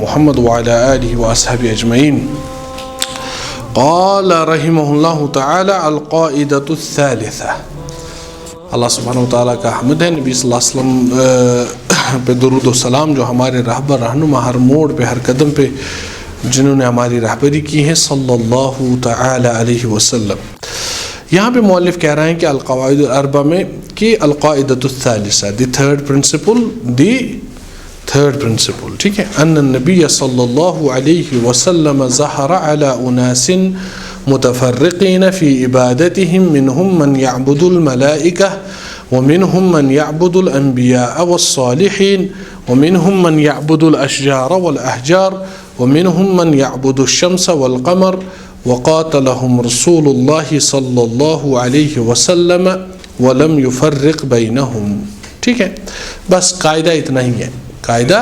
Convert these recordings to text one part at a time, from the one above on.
मुहम्मद व अला आलिहि व अस्हाबिहि अजमईन। क़ाल रहिमहुल्लाहु तआला अल-क़ाइदतु अस-सालिसा। अल्लाह सुब्हानहु व तआला का हम्द है, नबी सल्लल्लाहु अलैहि वसल्लम पे दुरूद व सलाम, जो हमारे रहबर रहनुमा हर मोड़ पे हर कदम पे जिन्होंने हमारी रहबरी की है सल्लल्लाहु तआला अलैहि वसल्लम। यहाँ पे मौलिफ़ कह रहे हैं कि अल-क़वाइद अल-अर्बा में कि अल-क़ाइदतु अस-सालिसा, द थर्ड प्रिंसिपल, ठीक है। अन्न नबी सल्लल्लाहु अलैहि वसल्लम ज़हरा अला उनासिन मुतफ़र्रिक़ीन फ़ी इबादतिहिम मिनहुम मन यअबुदुल मलाइका व मिनहुम मन यअबुदुल अंबिया वस्सालिहीन व मिनहुम मन यअबुदुल अशजार वल अहजार व मिनहुम मन यअबुदुश शम्स वल क़मर व क़ातलहुम रसूलुल्लाह सल्लल्लाहु अलैहि वसल्लम व लम युफ़र्रिक़ बैनहुम। ठीक है, बस कायदा इतना ही है। कायदा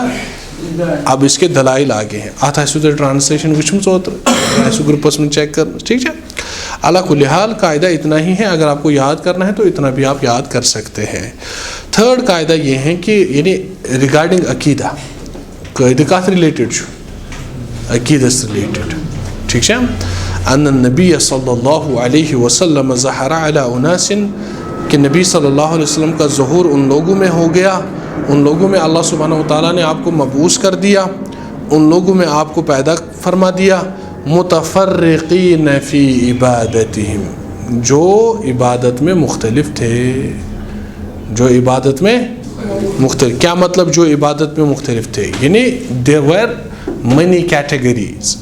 अब इसके दलाइल आगे हैं। आता है ट्रांसलेशन वुचम ग्रुपस में चेक कर, ठीक है। अला कुल्ली हाल कायदा इतना ही है। अगर आपको याद करना है तो इतना भी आप याद कर सकते हैं। थर्ड कायदा ये है कि यानी रिगार्डिंग अकीदा, कायदा कत रिलेटेड अकीदस रिलेटेड, ठीक है। अन्न नबी सल्लल्लाहु अलैहि वसल्लम ज़हरा अला उनासिन, कि नबी सल्लल्लाहु अलैहि वसल्लम का ज़ुहूर उन लोगों में हो गया, उन लोगों में अल्लाह सुब्हानहु व तआला ने आपको मबूस कर दिया, उन लोगों में आपको पैदा फरमा दिया। मुतफ़र्रिक़ीन फ़ी इबादतिहिम, जो इबादत में मुख्तलिफ थे, जो इबादत में मुख्तलिफ, क्या मतलब जो इबादत में मुख्तलिफ थे, यानी देयर वर मनी कैटेगरीज,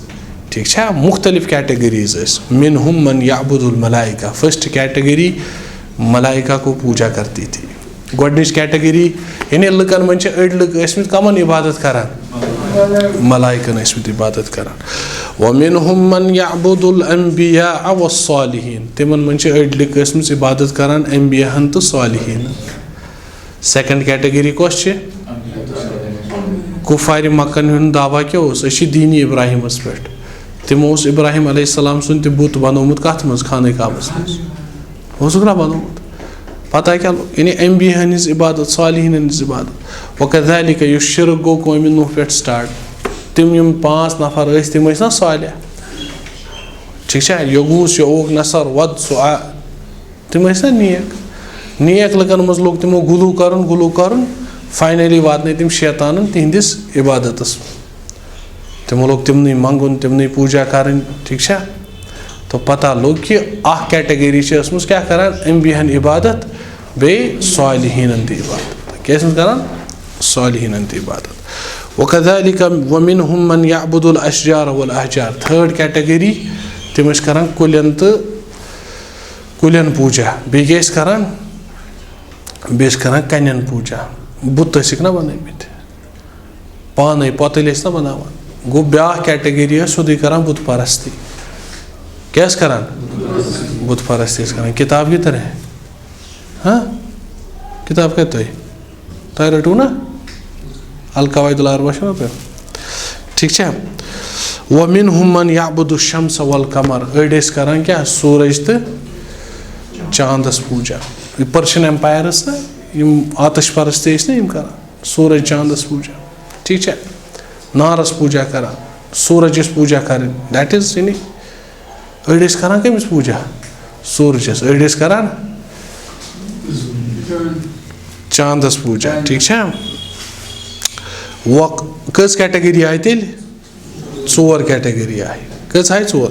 ठीक है, मुख्तलिफ कैटेगरीज। मिनहुम मन यअबुदुल मलाइका, फर्स्ट कैटेगरी मलाइका को पूजा करती थी। गोडनिच कैटेगरी यानी लुकन मन अड़ लुक कमन इबादत करान, मलाइकन इबादत करान। व मिनहुम मन यअबुदुल अंबिया वस्सालिहीन, तिमन मन अड़ लुक इबादत करान अंबियाहन तो सालिहीन। सेकंड कैटेगरी कस कुफार मक्कन हुंद दावा क्या उस दीनी इब्राहिमस पे, तिमो इब्राहिम अलैहिस्सलाम सुन तह बुत बनोमुत कत मज खाने काबस मज ना बनोमुत, पता है क्या यानी अंबिया हज इबादत, सालिहीन हज इबादत। वकज़ालिक युस शिर्क गो कौम नूह पे स्टार्ट, तिम यम 5 नफर तिम ना सालिह, ठीक है, यगूस यऊक नसर वद सुआ, तिम ना नेक लुकन मज लोग तिमो गुलू कर, फाइनली वातन तिम शैतान तिहंदिस इबादतस, तिमो लोग तिमन मंगुन, तिमन पूजा कर, ठीक है। तो पता लोग कि कैटेगरी क्या करान अंबियाहन इबादत बे सालिहीन इबादत, क्या करान सालिहीन इबादत। वकज़ालिक व मिनहुम मन यअबुदुल अशजार वल अहजार, थर्ड कैटेगरी तिम करान कुलियन तो कुलियन पूजा, बे करान कन्यन पूजा, बुत ना बनमित पान पतल ना बनावान। गो ब्या कैटेगरी सोदी करान बुत परस्ती, क्या करान बुत परस्ती करान, किताब की तरह। हाँ, किताब कहते तय रटू ना अल-क़वाइद अल-अर्बा पे, ठीक है। व मिनहुम मन यअबुदुश शम्स वल क़मर, अड़ करान क्या सूरज तो चांदस पूजा। पर्शियन एम्पायरस ना आतश परस्ती ना यम करान, सूरज चांदस पूजा, ठीक है, नारस पूजा करान, सूरजस पूजा कर, दैट इज यानी अड़ करान कमिस पूजा सूरजस, अड़ करान चांदस पूजा, ठीक है। वो कस कैटेगरी आय तेल 4 कैटेगरी आय, कस आय 4।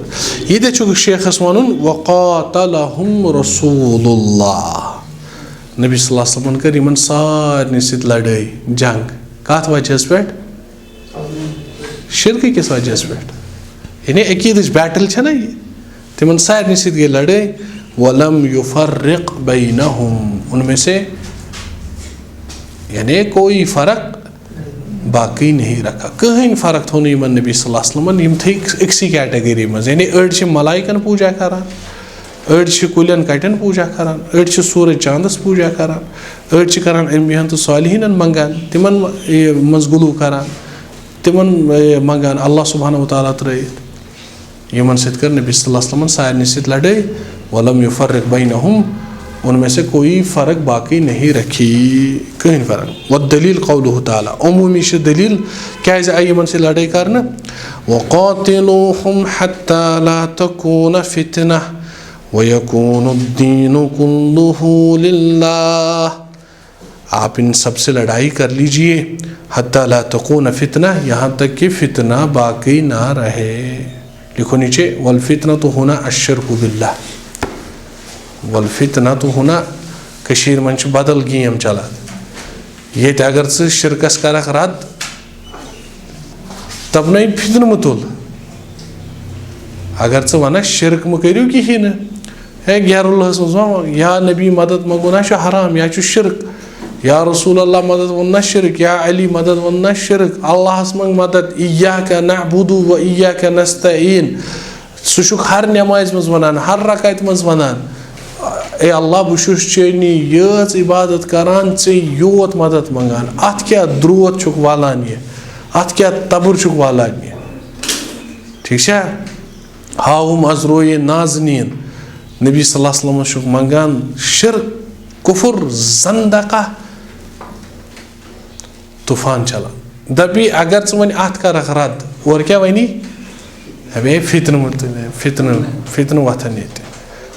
ये दे शेखस वन वक़ातलहुम रसूलुल्लाह, नबी सल्लल्लाहु अलैहि वसल्लम कर इन सारे सत लड़ाई जंग, कत वजह पे शिरक किस वजह पे, यानी अकीदच बैटल है ना ये, तिमन सारे सत गई लड़ाई। वलम युफ़र्रिक़ बैनहुम, उनमें से यानी कोई फ़र्क बाकी नहीं रखा, कहीं फ़र्क थो नहीं नबी सल्लल्लाहु अलैहि वसल्लम यम थे अक्सी कैटेगरी मज, यानी अड़ मलाइकन पूजा करान, अड़ कुलियन कटन पूजा करान, अड़ सूरज चांदस पूजा करान, अड़ करान अंबियाहन तो सालिहीन मंगान, तिमन मज गुलू करान, तिमन मंगान अल्लाह सुब्हानहु व तआला त्रयित, यमन सत कर नबी सल्लल्लाहु अलैहि वसल्लम सारे सत लड़ाई। वलम युफ़र्रिक़ बैनहुम, उनमें से कोई फ़र्क बाकी नहीं रखी, कहीं फ़र्क। व दलील क़ौलुहु ताला, उमूमी से दलील क्या यमन से लड़ाई करना। वक़ातिलूहुम हत्ता ला तकून फितना व यकूनुद्दीनु कुल्लुहु लिल्लाह। आप इन सब से लड़ाई कर लीजिए, हत्ता ला तकून फितना, यहाँ तक कि फितना बाकी ना रहे। लिखो नीचे, वल फितना तो होना अश्शिर्कु बिल्लाह, वल फितना तो होना कशीर मन बदल गेम चलान, ये अगर स शिरकस करक रद तब नहीं फितन मत तुल। अगर च वन शिरक म करियो कहीं है गैरुल्लाहस मज या नबी मदद मंगो ना हराम, या शिरक, या रसूल अल्लाह मदद वन ना शिरक, या अली मदद वन ना शिरक, अल्लाहस मंग मदद, इय्याका नअबुदु व इय्याका नस्तईन, सह हर नमाज मज वनान, हर रकात मज वनान, ए अल्लाह बहुस चेनी यच इबादत करान, ऐ योत मदद मंगान, अत क्या द्रोत छुक वालान ये, अत क्या तबर छुक वालान ये, ठीक है। हाउम अजरोए नाजनीन, नबी सल्लल्लाहु अलैहि वसल्लम छुक मंगान शिरक, कुफर, ज़ंदका, तूफान चला। दबी अगर च वन अत कर रद और क्या वनी अबे फितन फितन फितन वथन ये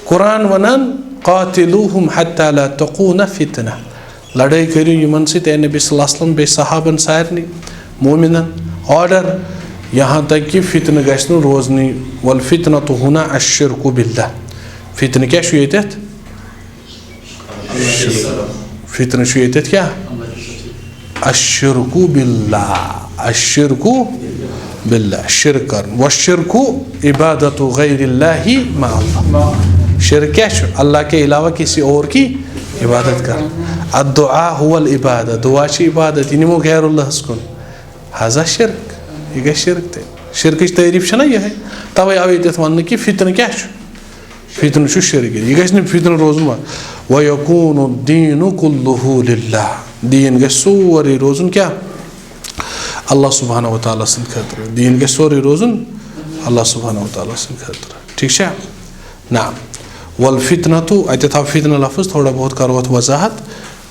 कुरान वनान क़ातिलूहुम हत्ता ला तकून फितना, लड़ाई करियो यमन सत नबी सल्लल्लाहु अलैहि वसल्लम बे सहाबन सारनी मोमिनन ऑर्डर, यहाँ तक कि फितन गश रोजनी। वल फितना तो होना अश्शिर्कु बिल्लाह, फितन क्या ये, फितन ये क्या अश्शिर्कु बिल्लाह, अश्शिर्कु बिल्लाह, शिरक कर। व शिरकु इबादतु गैरिल्लाहि मा अल्लाह, शिरक क्या अल्लाह के अलावा किसी और की इबादत कर। अद्दुआ हुवल इबादत, दुआ ची इबादत, निमो गैरुल्लाह कुन, हाजा शिरक, ये गई शिरक थे। शिरक तारीफ ना यह है, तवे आवे वन कि फितन क्या फितन शिरक, यह गई फितन रोजन व यकूनुद्दीनु कुल्लुहु लिल्लाह, दीन गई सोरी रोजन क्या अल्लाह सुब्हानहु व तआला सं खतर, दीन गई सोरी रोजन अल्लाह सुब्हानहु व तआला सं खतर, ठीक है ना। वल फितना तो अत था फितना लफ्ज़ थोड़ा बहुत करो अत वजाहत,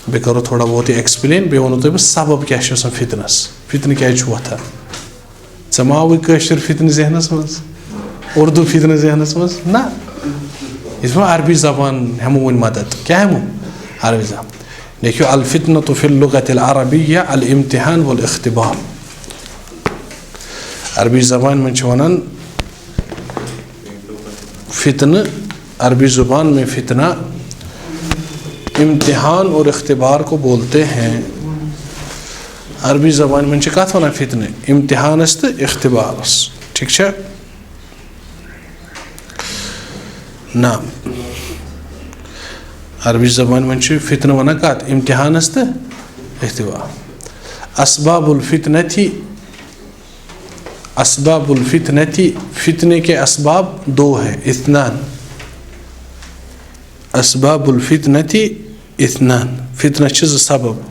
बे करो थोड़ा बहुत एक्सप्लेन, बे वो तुम सबब क्या फितनस, फितन क्या वथान, चमाव कशर फितन जहनस मज, उर्दू फितन जहनस मज ना, इसमें अरबी ज़बान हमो वन मदद, क्या हमो अरबी ज़बान। देखियो अल फितना तो फिल लुगत अल अरबिय्या अल इम्तिहान वल इख्तिबार, अरबी ज़बान में वनान फितन, अरबी ज़ुबान में फितना इम्तिहान और इख्तिबार को बोलते हैं। अरबी ज़बान में कत वन फितन इम्तिहानस तो इख्तिबारस, ठीक है ना। अरबी ज़बान में फितन वन कत इम्तिहानस तो इख्तिबार। असबाबुल फितनती, असबाबुल फितनती, फितने के असबाब दो हैं, इत्नान, असबाबुल फितनती इत्नान, फितना ज़ सबब,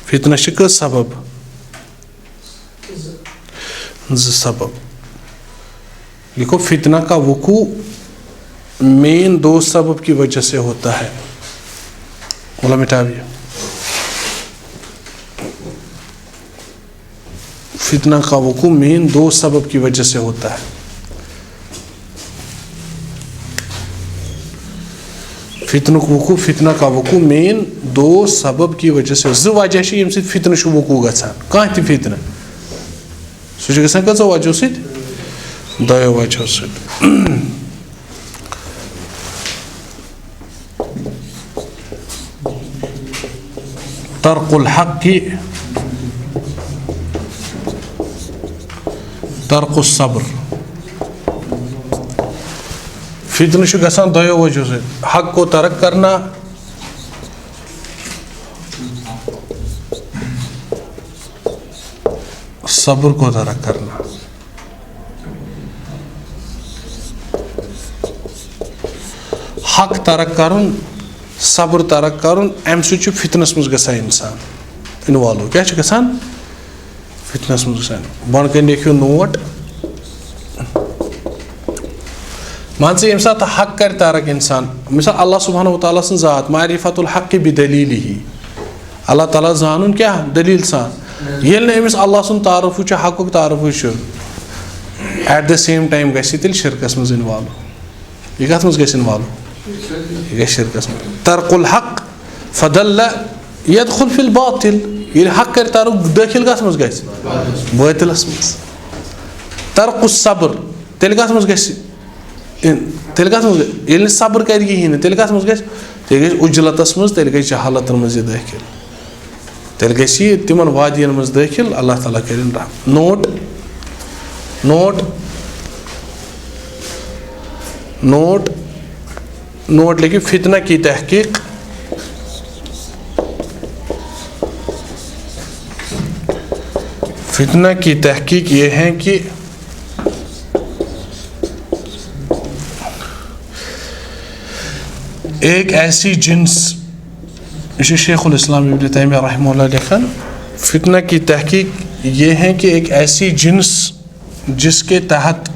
फितना क सबब, ज़ सबब। लिखो फितना का वकू मेन दो सबब की वजह से होता है, बोला मिटाविए। फितना का वकू मेन दो सबब की वजह से होता है। फितना का वकू मेन दो सबब की वजह से, ज वजह से यम फितन वकू गसान, कह त फितन सह गसान कचो वजह सत, दो वजह सत। तर्कुल हक़्क़ि तर्कुस सब्र, फितन गसान दो वजह से, हक को तर्क करना, सब्र को तर्क करना। हक तर्क करुन, सब्र तर्क करुन, अम सह फितनस मज गसान इंसान इन्वॉल्व, क्या गसान फितनस मज गसान। बन कन लिखियो नोट, मान चे यम सात हक कर तारक इंसान मिसाल अल्लाह सुब्हानहु व तआला सं ज़ात मारिफतुल हक़ बिदलीलिही अल्लाह ताला जानन क्या दलील सान येल ने अमिस अल्लाह सुन तारुफ छु हक़ुक तारुफ छु एट द सेम टाइम गछि तिल शिरकस मज इन्वॉल्व ये कत मज गछि इन्वॉल्व ये शिरकस मज तरकुल हक़ फदल्ल यदखुल फिल बातिल ये हक़ कर तारुफ दाखिल कत मज गछि बातिलस मज तरकुस सब्र तिल कत मज गछि तेल कत मज ये सब्र कर कहें तेल कत मज गए उजलतस मज तेल गई जहालतन मज दाखिल तेल गई तिमन वादियन मज दाखिल अल्लाह ताला करिन रहम नोट नोट नोट नोट लिखिए फितना की तहकीक फितना की तहकीक ये है कि एक ऐसी जिन्स इसे शेखुल इस्लाम इब्न तैमिया रहमतुल्लाह लिखन फितना की तहकीक ये है कि एक ऐसी जिन्स जिसके तहत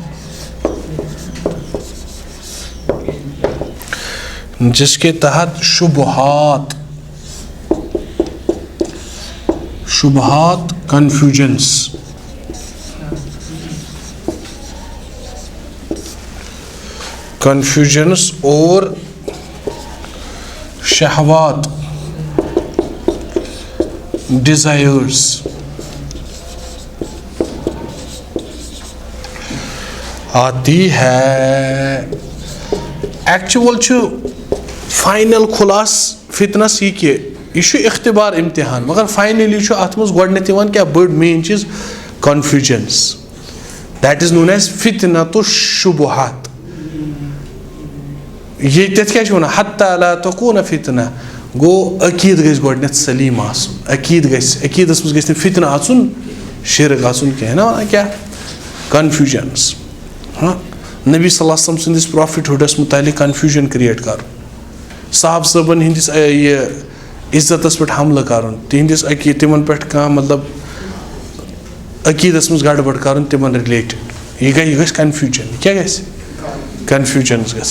शुबहात कन्फ्यूजन्स और शहवात डिजायर्स आती है एक्चुअल फाइनल खुलास फितनस यह कि यह इख्तिबार इम्तिहान मगर फाइनली अत मज गोडनेथ क्या बड़ मेन चीज confusions that is known as फितनतु शुबहात ये क्या वन हत्ता ला तकून फितना गो अकीद गई गोडनेथ सलीम अकीदस मज गई फितना आचुन शिरक आचुन कह ना वन क्या कन्फ्यूजन्स हाँ नबी सल्लल्लाहु अलैहि वसल्लम संदिस प्रॉफिटहुडस मुतालिक कन्फ्यूजन क्रिएट कर साहब सबन हिंदिस ये इज्जतस पे हमला कर तिहंदिस अकीद तिमन पे मतलब अकीदस मज गड़बड़ कर तिमन रिलेटेड यह गई कन्फ्यूजन क्या गई कन्फ्यूजन ग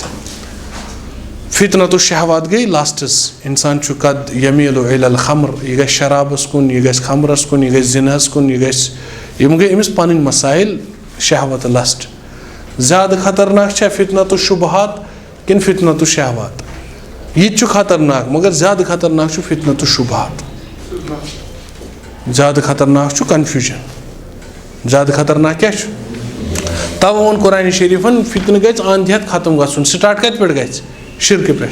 फितना तो शहवात गई लास्टस इंसान कद यमील इलल खमर यह गई शराबस कुन यह गई खमरस कुन यह गई जिनहस कुन यह गई गई अमिस पन मसाइल शहवत लस्ट ज़्यादा खतरनाक फितना तो शुबहात किन फितना तो शहवात यह खतरनाक मगर ज़्यादा खतरनाक फितना तो शुबहात ज़्यादा खतरनाक कन्फ्यूजन ज़्यादा खतरनाक क्या तब वोन कुरान शरीफन फितन गई आंधियत खत्म गन स्टार्ट कत पे गई शिरक पे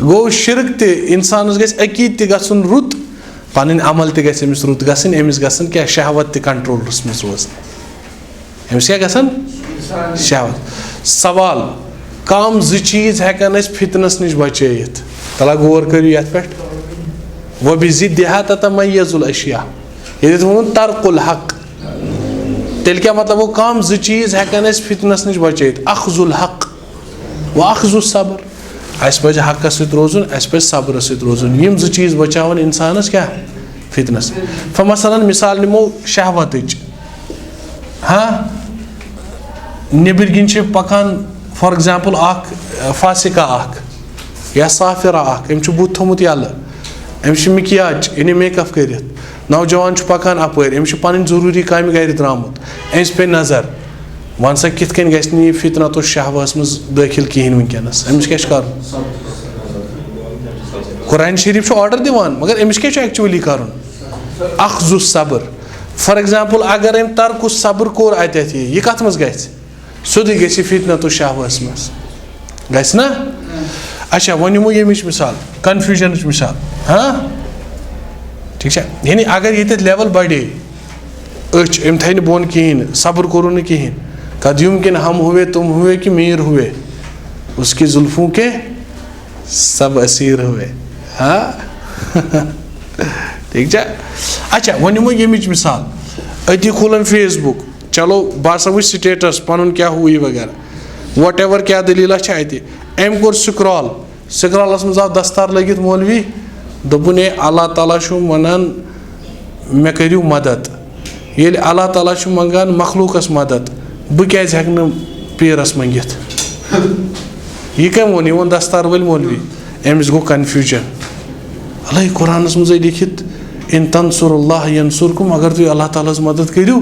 गो शिरक ते इंसानस गई अकीद ते गन रुत पन अमल ते गई अमिस रुत गन अमिस गन क्या शहवत ते कंट्रोलस मज रोज अमिस क्या गन शहवत सवाल कम चीज हेकन फितनस नश बचत तला गौर करू ये पे वो भी जिद्दिहा ततमय्यजुल अशिया ये वोन तरकुल हक तेल क्या मतलब वो कम चीज हेकन फितनस नश बचत अखजुल हक व अखजुल सब्र अस पे हकस सत रोजुन अस पे सब्र सत रोजुन यम चीज बचावन इंसानस क्या फितनस मसलन मिसाल निमो शहवत हाँ निबिर किन पकान फॉर एग्जाम्पल फासिका या साफिरा अम बुत थोमुत यल अमिस मिकियाज यानी मेकअप कर नौजवान पकान अपर अमिस पन जरूरी काम गर द्रामुत अमिस पे नजर वन सा कित कन गि फितना तो शहवस मज दाखिल कहें वनकस अमिस क्या कर कुरान शरीफ ऑर्डर दिवान मगर अमिस क्या एक्चुअली कर अखजु सब्र फॉर एग्जाम्पल अगर अम तरक सब्र कोर अत यह कत मज गि सोदी गि फितना तो शहवस मज गि ना अच्छा वो निमो यमिच मिसाल कन्फ्यूजन मिसाल हाँ ठीक है यानी अगर ये लेवल बढ़े अम थे बोन कहें सब्र करूँ न कहें कद युमकिन हम हुए तुम हुए कि मीर हुए उसकी जुल्फों के सब असीर हुए हाँ ठीक है अच्छा वो निमो यमिच मिसाल अति खोलन फेसबुक चलो बसा वो स्टेटस पन क्या हुई वगैरह वट एवर क्या दलील अति अम कोर स्क्रॉलस मज आव दस्तार लगित मौलवी दोपुन ए अल्लाह ताला वनान मे करियो मदद ये अल्लाह ताला मंगान मखलूकस मदद बह क्या हेक पीरस मंगित ये क्या वोन ये दस्तार वल मौलवी अमिस गो कन्फ्यूजन अल्लाह कुरानस मज लिखित इन तंसुरुल्लाह यंसुरकुम अगर तुम अल्लाह ताला मदद करू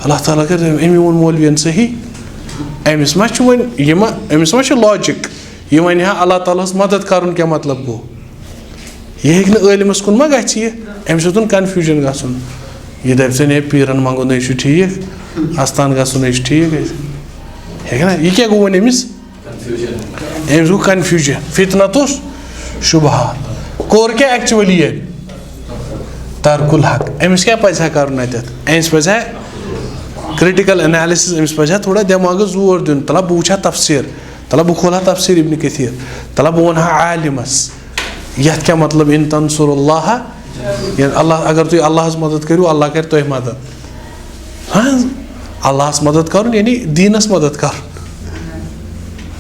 अल्लाह ताला कर अमी वोन मौलवी सही अमिस मा अमिस मा लॉजिक ये वन हा अल्लाह ताला मदद कर क्या मतलब गो ये हेल्मस कुन मा गि अमिस हेतुन कन्फ्यूजन गन ये दपन है पीरन मंगुन यह ठीक आस्थान गन ठीक है ना ये क्या गो वन अमिस गो कन्फ्यूजन फितनतुस शुबहात कोर क्या एक्चुअली है तर्कुल हक अमिस क्या पजा कर अमिस पजा क्रिटिकल एनालिसिस अमिस पजा थोड़ा दिमाग जोर दिन तला बह वुचा तफसीर तला बह खोला तफसीर इब्न कथीर तला बह वनहा आलिमस यह क्या मतलब इन तंसुरुल्लाह अल्लाह अगर तुम अल्लाह मदद करू अल्लाह कर तुम मदद हाँ अल्लाह मदद कर यानी दीनस मदद कर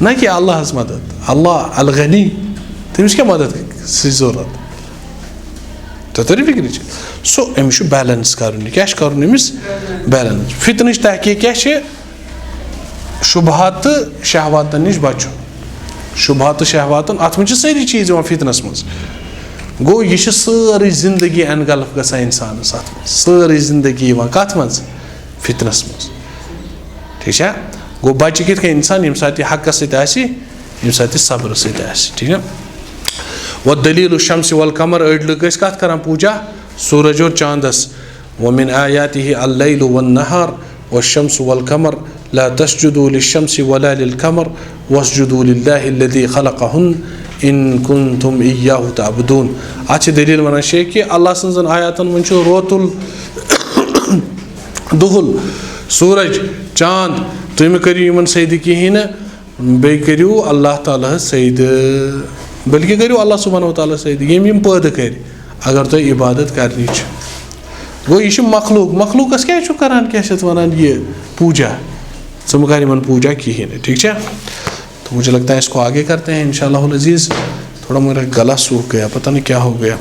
ना कि अल्लाह मदद अल्लाह अल गनी तमिस क्या मदद जरूरत तो तरी फिक्र सो अमिस बैलेंस कर क्या अमिस बैलेंस फितन तहकीक क्या शुबहात शहवात नश बचुन शुबहात शहवात अत मे सारी चीज़ फितनस मज गो यह सारी जिंदगी एनगल्फ ग इंसान सारी जिंदगी कत मज फितनस मज ठीक है गो बच कित इंसान यम सात हकस सम सात सब्र ठीक है व दलील शम्स वल कमर अड़ लुक कत कर पूजा सूरज और चांदस वमिन आयातिहि अल-लैल वन-नहार वश-शम्स वल-कमर ला तस्जुदू लिश-शम्स वला लिल-कमर वस्जुदू लिल्लाहि अल्लज़ी खलक़हुन इन कुंतुम इय्याहु तअबुदून अच्छे दलील वन कि अल्लाह सन्जन आयातन मन रोतुल दुहुल सूरज चांद तुम करियो यमन सजद कहीं बे करियो अल्लाह ताला सजद बल्कि करियो अल्लाह सुब्हानहु व तआला सजद यम पैदा कर अगर तुम इबादत करनी गो यह मखलूक मखलूकस क्या करान क्या वन ये पूजा ज़म कर पूजा कहीं ठीक है। तो मुझे लगता है इसको आगे करते हैं इंशाअल्लाह अज़ीज़। थोड़ा मेरा गला सूख गया पता नहीं क्या हो गया।